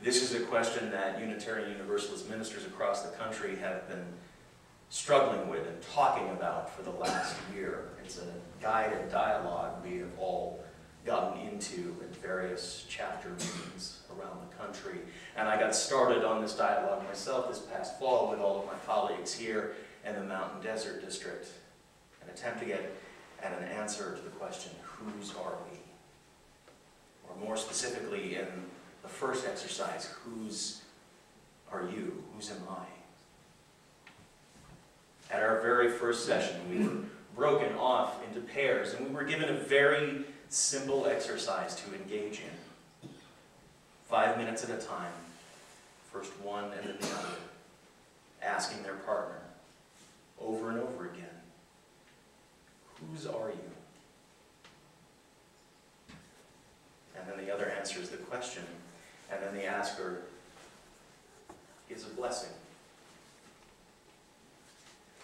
This is a question that Unitarian Universalist ministers across the country have been struggling with and talking about for the last year. It's a guided dialogue we have all gotten into in various chapter meetings around the country. And I got started on this dialogue myself this past fall with all of my colleagues here in the Mountain Desert District, an attempt to get at an answer to the question, whose are we? Or more specifically, in the first exercise, whose are you? Whose am I? At our very first session, we were broken off into pairs, and we were given a very simple exercise to engage in. 5 minutes at a time, first one and then the other, asking their partner over and over again, whose are you? And then the other answers the question, and then the asker gives a blessing.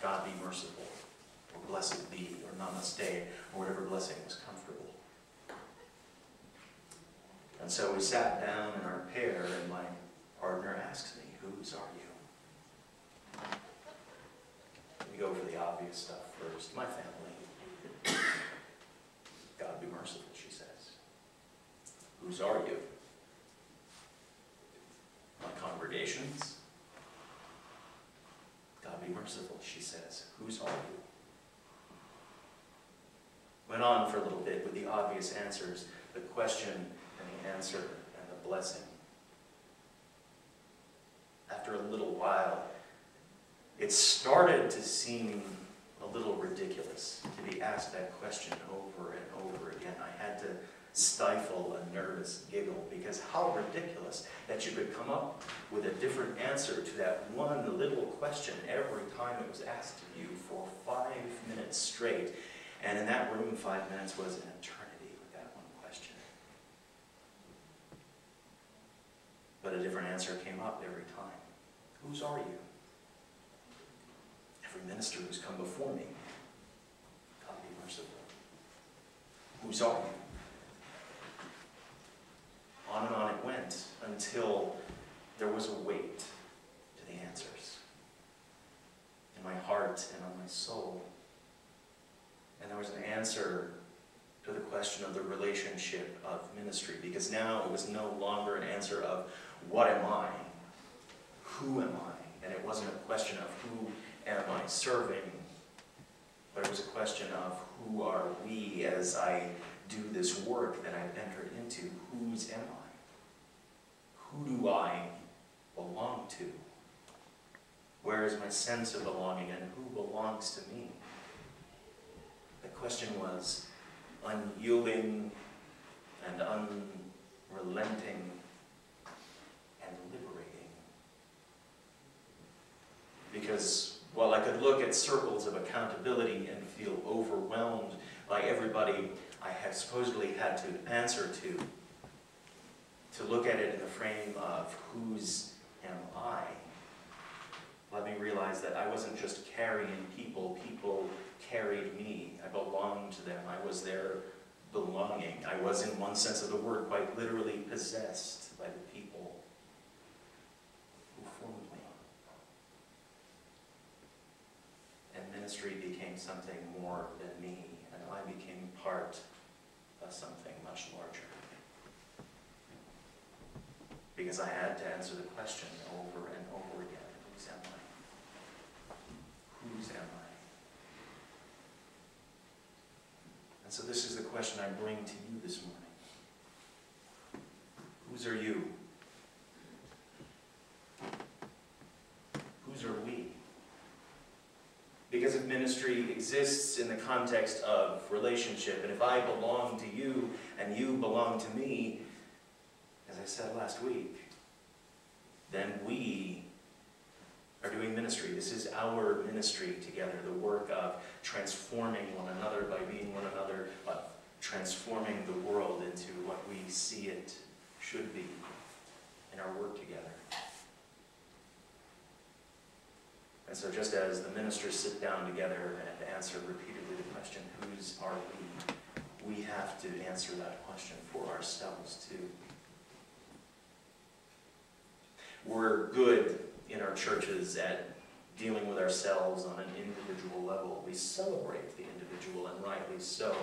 God be merciful, or blessed be, or namaste, or whatever blessing was comfortable. And so we sat down in our pair, and my partner asks me, whose are you? We go for the obvious stuff first. My family. God be merciful, she says. Whose are you? My congregations. God be merciful, she says. Whose are you? Went on for a little bit with the obvious answers, the question and the answer and the blessing. After a little while, it started to seem a little ridiculous to be asked that question over and over again. I had to stifle a nervous giggle, because how ridiculous that you could come up with a different answer to that one little question every time it was asked of you for 5 minutes straight. And in that room, 5 minutes was an eternity with that one question. But a different answer came up every time. Whose are you? Every minister who's come before me, God be merciful. Whose are you? On and on it went until there was a weight to the answers in my heart and on my soul. And there was an answer to the question of the relationship of ministry, because now it was no longer an answer of what am I, who am I, and it wasn't a question of who am I serving, but it was a question of who are we as I do this work that I've entered into. Whose am I? Who do I belong to? Where is my sense of belonging, and who belongs to me? The question was unyielding and unrelenting and liberating. Because while I could look at circles of accountability and feel overwhelmed by everybody I have supposedly had to answer to look at it in the frame of whose am I, let me realize that I wasn't just carrying people, people carried me. I belonged to them. I was their belonging. I was, in one sense of the word, quite literally possessed by the people who formed me. And ministry became something more than me, and I became part of something much larger. Because I had to answer the question over and over again, whose am I? Whose am I? And so this is the question I bring to you this morning. Whose are you? Whose are we? Because if ministry exists in the context of relationship, and if I belong to you and you belong to me, as I said last week, then we are doing ministry. This is our ministry together, the work of transforming one another by being one another, but transforming the world into what we see it should be in our work together. And so just as the ministers sit down together and answer repeatedly the question, whose are we? We have to answer that question for ourselves too. We're good in our churches at dealing with ourselves on an individual level. We celebrate the individual, and rightly so.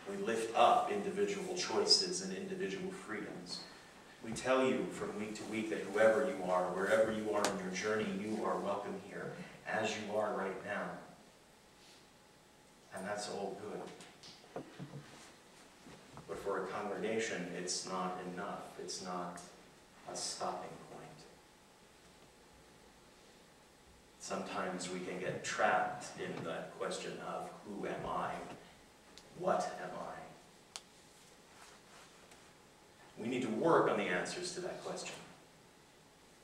We lift up individual choices and individual freedoms. We tell you from week to week that whoever you are, wherever you are in your journey, you are welcome here, as you are right now. And that's all good. But for a congregation, it's not enough. It's not a stopping point. Sometimes we can get trapped in that question of, who am I? What am I? We need to work on the answers to that question.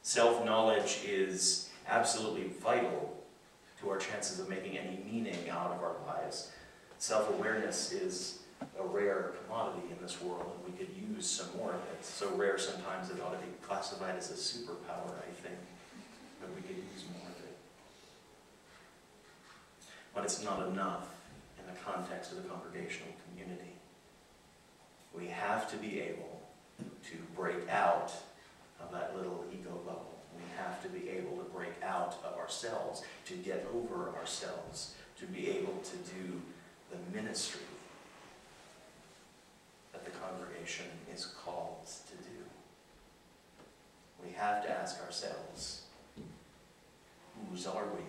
Self-knowledge is absolutely vital to our chances of making any meaning out of our lives. Self-awareness is a rare commodity in this world, and we could use some more of it. So rare sometimes it ought to be classified as a superpower, I think, but we could use more of it. But it's not enough in the context of the congregational community. We have to be able to break out of that little ego bubble. We have to be able to break out of ourselves, to get over ourselves, to be able to do the ministry that the congregation is called to do. We have to ask ourselves, whose are we?